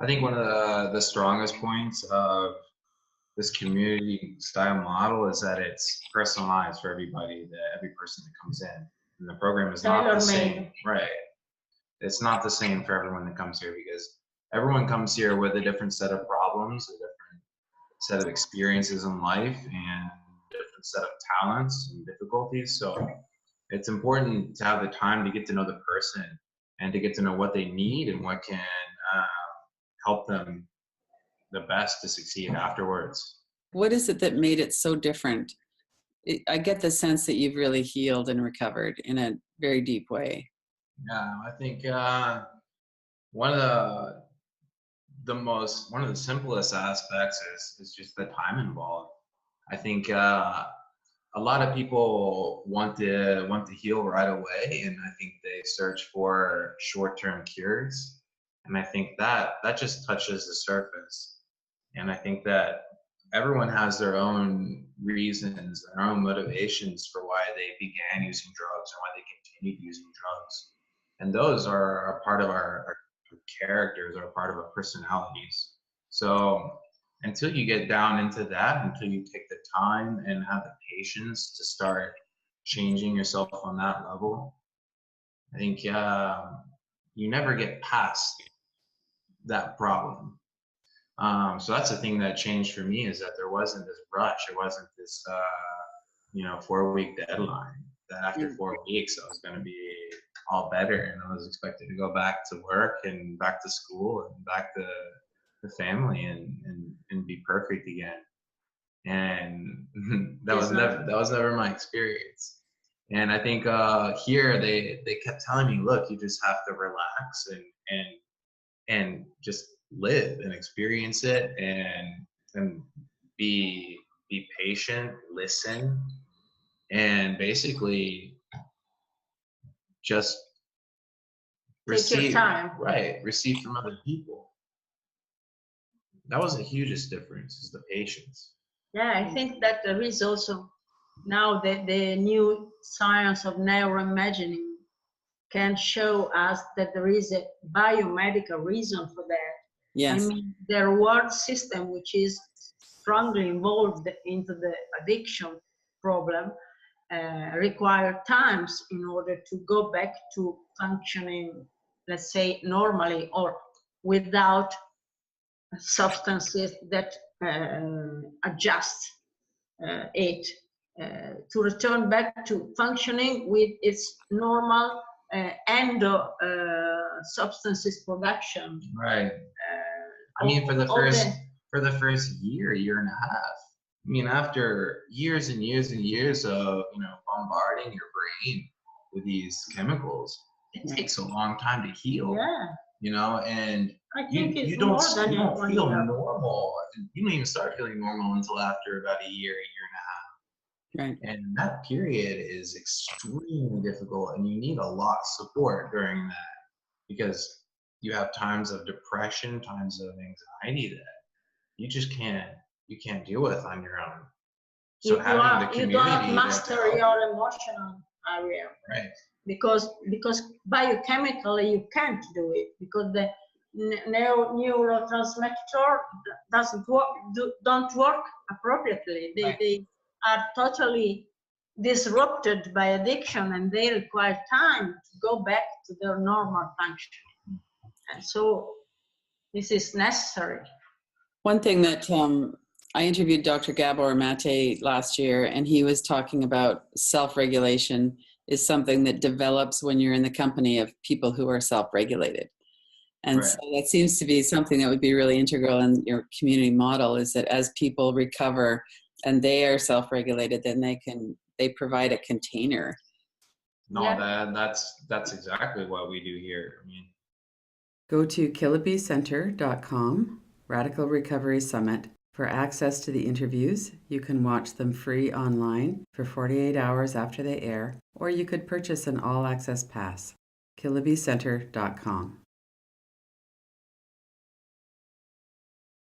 I think one of the strongest points of this community style model is that it's personalized for everybody, that every person that comes in. And the program is not the Tailor-made. same, right? It's not the same for everyone that comes here because everyone comes here with a different set of problems, a different set of experiences in life, and a different set of talents and difficulties. So it's important to have the time to get to know the person and to get to know what they need and what can uh, help them the best to succeed afterwards. What is it that made it so different? I get the sense that you've really healed and recovered in a very deep way. Yeah, I think one of one of the simplest aspects is just the time involved. I think a lot of people want to heal right away, and I think they search for short-term cures, and I think that just touches the surface. And I think that everyone has their own reasons, their own motivations for why they began using drugs and why they continued using drugs. And those are a part of our characters or a part of our personalities. So until you get down into that, until you take the time and have the patience to start changing yourself on that level, I think you never get past that problem. So that's the thing that changed for me, is that there wasn't this rush. It wasn't this, 4-week deadline that after 4 weeks I was going to be all better and I was expected to go back to work and back to school and back to the family and be perfect again. And that was never my experience. And I think here they kept telling me, look, you just have to relax and just live and experience it and be patient, listen, and basically just Take your time. receive from other people. That was the hugest difference, is the patience. Yeah, I think that there is also now the new science of neuroimagining can show us that there is a biomedical reason for that. Yes. I mean, the reward system, which is strongly involved into the addiction problem, require times in order to go back to functioning, let's say, normally or without substances that adjust it to return back to functioning with its normal substances production. Right. I mean, for the first year and a half. I mean, after years and years and years of bombarding your brain with these chemicals, it takes a long time to heal. Yeah. And I think you it's don't more than feel 1 year. normal. You don't even start feeling normal until after about a year and a half. Right. And that period is extremely difficult, and you need a lot of support during that, because you have times of depression, times of anxiety that you just can't deal with on your own. So having the community, you don't master your emotional area, right? Because biochemically you can't do it, because the neurotransmitter don't work appropriately. They are totally disrupted by addiction, and they require time to go back to their normal function. And so this is necessary. One thing that I interviewed Dr. Gabor Mate last year, and he was talking about self-regulation is something that develops when you're in the company of people who are self-regulated. And Right. So that seems to be something that would be really integral in your community model, is that as people recover and they are self-regulated, then they provide a container. No, that's exactly what we do here. I mean, go to KillabCenter.com, Radical Recovery Summit, for access to the interviews. You can watch them free online for 48 hours after they air, or you could purchase an all-access pass. KillabCenter.com.